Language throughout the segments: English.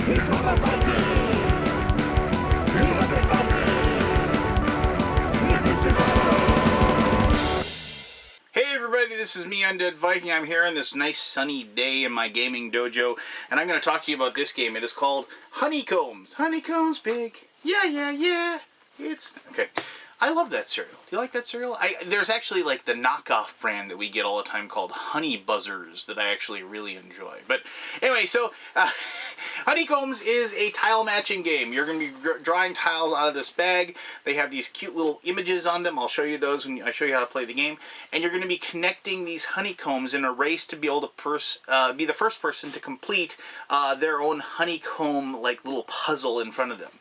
Hey everybody, this is me, Undead Viking. I'm here on this nice sunny day in my gaming dojo, and I'm going to talk to you about this game. It is called Honeycombs. Honeycombs big. Yeah. It's... okay. I love that cereal. Do you like that cereal? There's actually like the knockoff brand that we get all the time called Honey Buzzers that I actually really enjoy. But anyway, so Honeycombs is a tile matching game. You're going to be drawing tiles out of this bag. They have these cute little images on them. I'll show you those when I show you how to play the game. And you're going to be connecting these honeycombs in a race to be able to be the first person to complete their own honeycomb like little puzzle in front of them.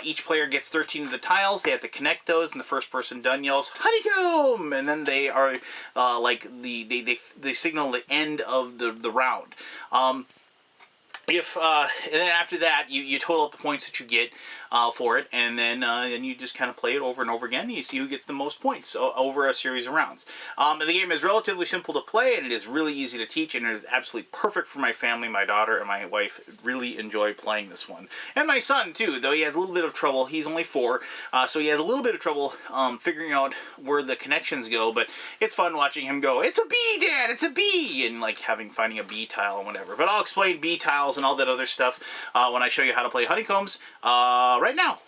Each player gets 13 of the tiles. They have to connect those, and the first person done yells honeycomb, and then they are like they signal the end of the round. And then after that, you total up the points that you get for it, and then you just kind of play it over and over again, and you see who gets the most points over a series of rounds. The game is relatively simple to play, and it is really easy to teach, and it is absolutely perfect for my family. My daughter and my wife really enjoy playing this one. And my son, too, though he has a little bit of trouble. He's only 4, so he has a little bit of trouble figuring out where the connections go, but it's fun watching him go, "It's a bee, Dad! It's a bee!" and like finding a bee tile and whatever. But I'll explain bee tiles and all that other stuff when I show you how to play Honeycombs right now.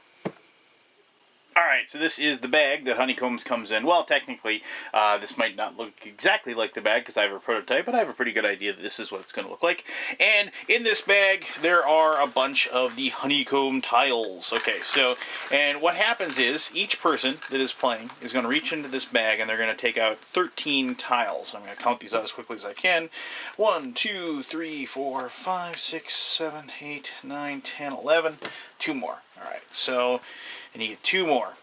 Alright, so this is the bag that Honeycombs comes in. Well, technically, this might not look exactly like the bag because I have a prototype, but I have a pretty good idea that this is what it's going to look like. And in this bag, there are a bunch of the honeycomb tiles. Okay, so, and what happens is, each person that is playing is going to reach into this bag and they're going to take out 13 tiles. I'm going to count these out as quickly as I can. 1, 2, 3, 4, 5, 6, 7, 8, 9, 10, 11. 2 more. Alright, so... and you get 2 more.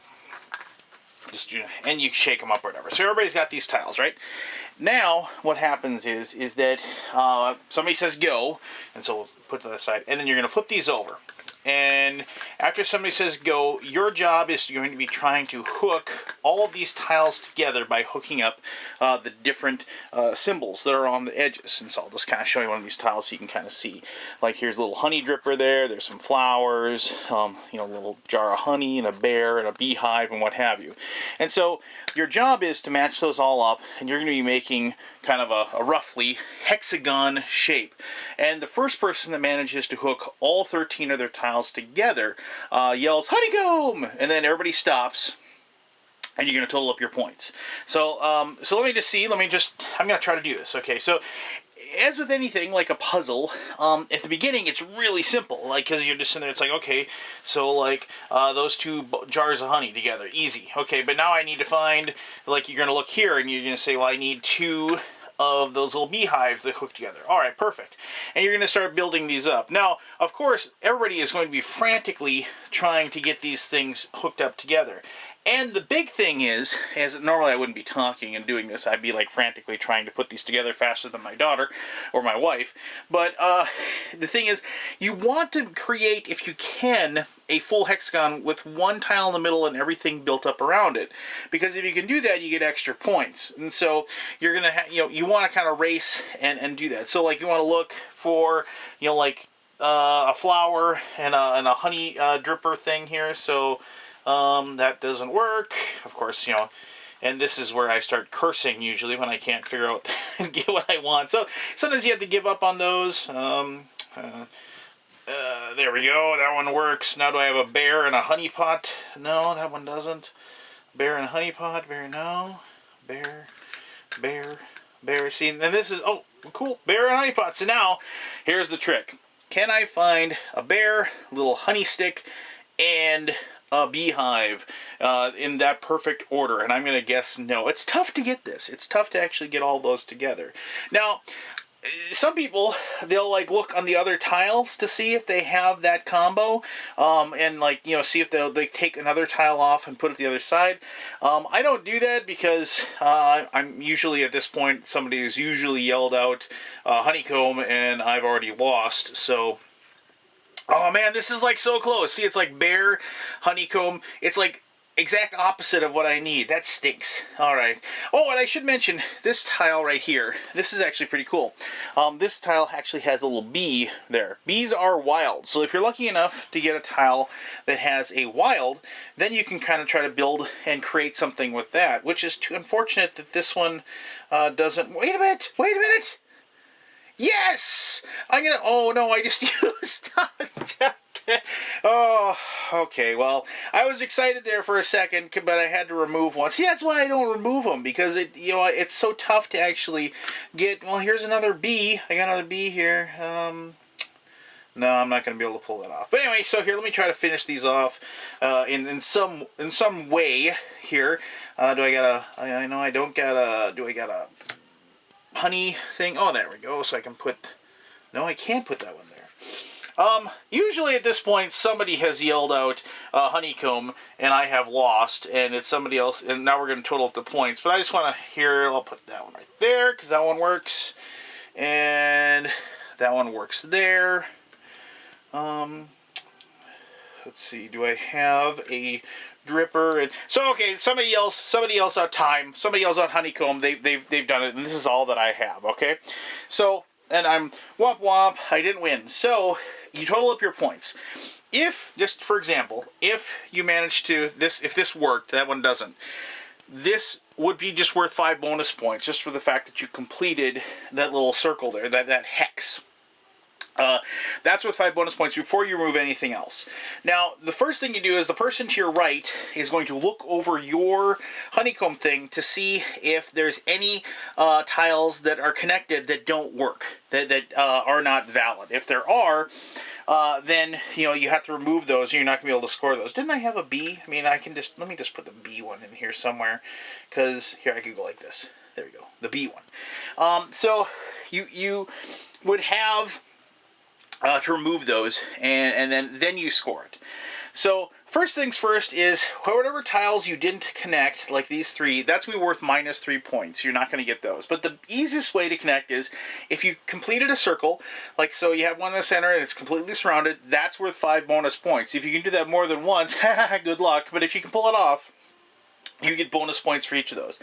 And you shake them up or whatever. So everybody's got these tiles, right? Now, what happens is that somebody says go, and so we'll put to the side, and then you're going to flip these over. And after somebody says go, your job is going to be trying to hook all of these tiles together by hooking up the different symbols that are on the edges. And so I'll just kind of show you one of these tiles so you can kind of see. Like here's a little honey dripper there, there's some flowers, a little jar of honey and a bear and a beehive and what have you. And so your job is to match those all up, and you're going to be making kind of a roughly hexagon shape. And the first person that manages to hook all 13 of their tiles together yells honeycomb, and then everybody stops, and you're going to total up your points. So let me just see. I'm going to try to do this. Okay, so as with anything like a puzzle, at the beginning it's really simple, like because you're just in there. It's like, okay, so like those 2 jars of honey together, easy. Okay, but now I need to find, like, you're going to look here and you're going to say, well, I need 2 of those little beehives that hook together. Alright, perfect. And you're going to start building these up. Now, of course, everybody is going to be frantically trying to get these things hooked up together. And the big thing is, as normally I wouldn't be talking and doing this, I'd be like frantically trying to put these together faster than my daughter or my wife. But the thing is, you want to create, if you can, a full hexagon with 1 tile in the middle and everything built up around it. Because if you can do that, you get extra points. And so you're gonna you want to kind of race and do that. So like you want to look for like a flower and a honey dripper thing here. So that doesn't work, of course, and this is where I start cursing usually when I can't figure out get what I want. So sometimes you have to give up on those. There we go, that one works. Now do I have a bear and a honey pot? No, that one doesn't. Bear and a honey pot, bear, no. Bear. See, and this is, oh, cool, bear and honey pot. So now, here's the trick. Can I find a bear, a little honey stick, and a beehive in that perfect order? And I'm going to guess no. It's tough to get this. It's tough to actually get all those together. Now, some people, they'll like look on the other tiles to see if they have that combo, and like, see if they take another tile off and put it the other side. I don't do that because I'm usually at this point, somebody has usually yelled out honeycomb and I've already lost. So oh man, this is like so close. See, it's like bear, honeycomb. It's like exact opposite of what I need. That stinks. All right. Oh, and I should mention this tile right here. This is actually pretty cool. This tile actually has a little bee there. Bees are wild. So if you're lucky enough to get a tile that has a wild, then you can kind of try to build and create something with that, which is too unfortunate that this one doesn't. Wait a minute. Wait a minute. Yes! I'm gonna. Oh no! I just used. Oh, okay. Well, I was excited there for a second, but I had to remove one. See, that's why I don't remove them, because it's so tough to actually get. Well, here's another bee. I got another bee here. No, I'm not going to be able to pull that off. But anyway, so here, let me try to finish these off in some way here. Do I got a? I know I don't got a. Do I got a honey thing? Oh, there we go. So I can put. No, I can't put that one there. Usually at this point, somebody has yelled out honeycomb, and I have lost, and it's somebody else, and now we're going to total up the points. But I just want to I'll put that one right there, because that one works, and that one works there. Let's see, do I have a dripper? And so, okay, somebody else out time, somebody else out honeycomb, they've done it, and this is all that I have, okay? So, and I'm womp womp, I didn't win. So, you total up your points. If, just for example, if you manage to, if this worked, that one doesn't, this would be just worth 5 bonus points, just for the fact that you completed that little circle there, that hex. That's worth 5 bonus points before you remove anything else. Now, the first thing you do is the person to your right is going to look over your honeycomb thing to see if there's any tiles that are connected that don't work, that are not valid. If there are, then you have to remove those, and you're not going to be able to score those. Didn't I have a B? I mean, let me just put the B one in here somewhere, because here I could go like this. There we go, the B one. So you would have to remove those, and then you score it. So first things first is whatever tiles you didn't connect, like these 3, that's going to be worth minus 3 points. You're not going to get those. But the easiest way to connect is if you completed a circle, like so you have one in the center and it's completely surrounded, that's worth 5 bonus points. If you can do that more than once, good luck. But if you can pull it off, you get bonus points for each of those.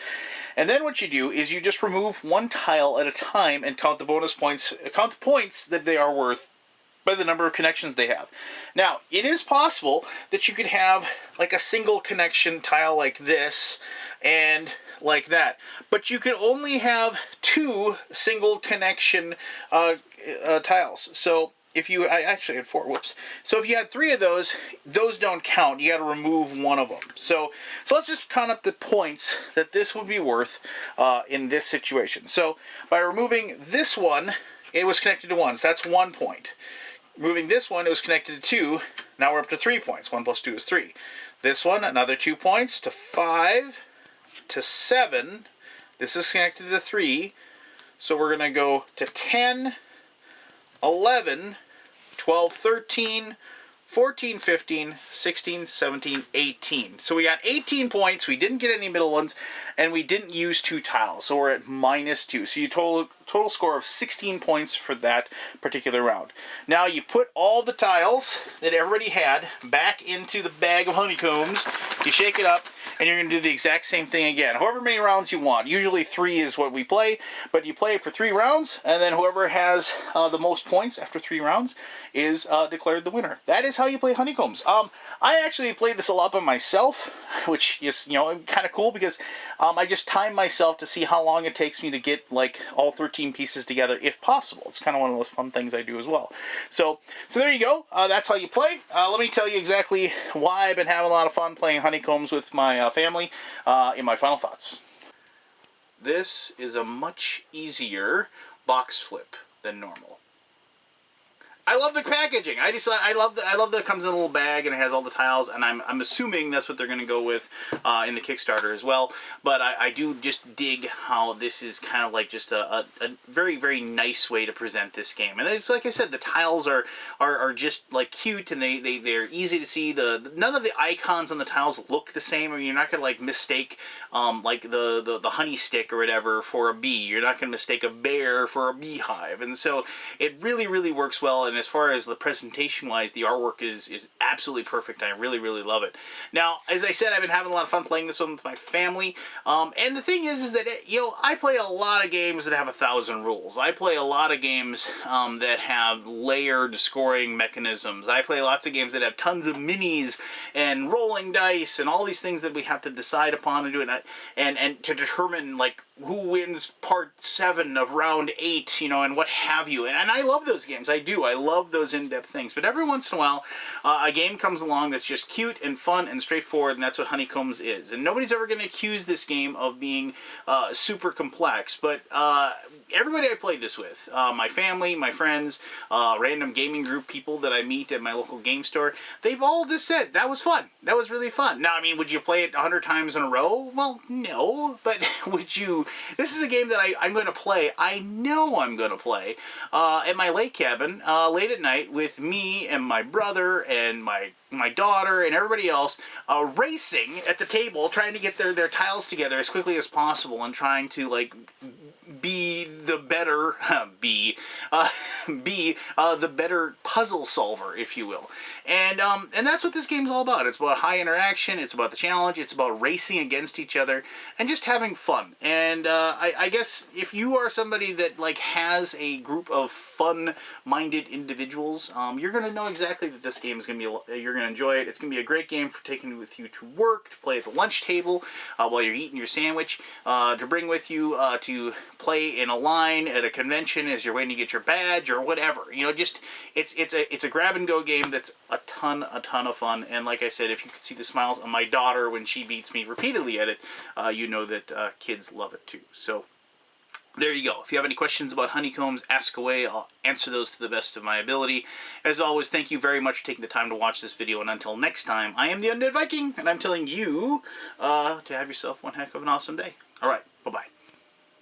And then what you do is you just remove one tile at a time and count the bonus points, count the points that they are worth by the number of connections they have. Now, it is possible that you could have like a single connection tile like this and like that, but you can only have 2 single connection tiles. So if you, I actually had 4, whoops. So if you had 3 of those don't count. You got to remove one of them. So let's just count up the points that this would be worth in this situation. So by removing this one, it was connected to 1, so that's 1 point. Moving this one, it was connected to 2. Now we're up to 3 points. 1 plus 2 is 3. This one, another 2 points to 5 to 7. This is connected to 3. So we're going to go to 10, 11, 12, 13, 14, 15, 16, 17, 18. So we got 18 points. We didn't get any middle ones, and we didn't use 2 tiles. So we're at minus 2. So you total score of 16 points for that particular round. Now you put all the tiles that everybody had back into the bag of honeycombs. You shake it up, and you're going to do the exact same thing again. However many rounds you want. Usually 3 is what we play, but you play it for 3 rounds, and then whoever has the most points after 3 rounds is declared the winner. That is how you play honeycombs. I actually played this a lot by myself, which is kind of cool, because I just time myself to see how long it takes me to get like all 13 pieces together, if possible. It's kind of one of those fun things I do as well. So there you go. That's how you play. Let me tell you exactly why I've been having a lot of fun playing honeycombs with my family in my final thoughts. This is a much easier box flip than normal. I love the packaging. I love that it comes in a little bag and it has all the tiles, and I'm assuming that's what they're going to go with in the Kickstarter as well. But I do just dig how this is kind of like just a very, very nice way to present this game. And it's like I said, the tiles are just like cute, and they're easy to see. None of the icons on the tiles look the same. I mean, you're not going to like mistake like the honey stick or whatever for a bee. You're not going to mistake a bear for a beehive. And so it really, really works well. And and as far as the presentation-wise, the artwork is absolutely perfect. I really, really love it. Now, as I said, I've been having a lot of fun playing this one with my family, and the thing is that, I play a lot of games that have 1,000 rules. I play a lot of games that have layered scoring mechanisms. I play lots of games that have tons of minis and rolling dice and all these things that we have to decide upon and do it, and to determine, like, who wins part 7 of round 8, and what have you. And I love those games. I do. I love those in-depth things. But every once in a while, a game comes along that's just cute and fun and straightforward, and that's what Honeycombs is. And nobody's ever going to accuse this game of being super complex, but everybody I played this with, my family, my friends, random gaming group people that I meet at my local game store, they've all just said, that was fun. That was really fun. Now, I mean, would you play it 100 times in a row? Well, no. But would you... This is a game that I'm going to play. I know I'm going to play at my lake cabin late at night with me and my brother and my daughter and everybody else racing at the table, trying to get their tiles together as quickly as possible and trying to, like, be the better the better puzzle solver, if you will. And that's what this game's all about. It's about high interaction, it's about the challenge, it's about racing against each other and just having fun. And I guess if you are somebody that, like, has a group of fun-minded individuals, you're going to know exactly that this game is going to be, you're going to enjoy it. It's going to be a great game for taking with you to work, to play at the lunch table while you're eating your sandwich, to bring with you to play in a line at a convention as you're waiting to get your badge or whatever. Just it's a grab and go game that's a ton of fun. And like I said, if you could see the smiles on my daughter when she beats me repeatedly at it, you know that kids love it too. So there you go. If you have any questions about Honeycombs, ask away. I'll answer those to the best of my ability. As always, thank you very much for taking the time to watch this video. And until next time, I am the Undead Viking, and I'm telling you to have yourself one heck of an awesome day. All right, bye-bye.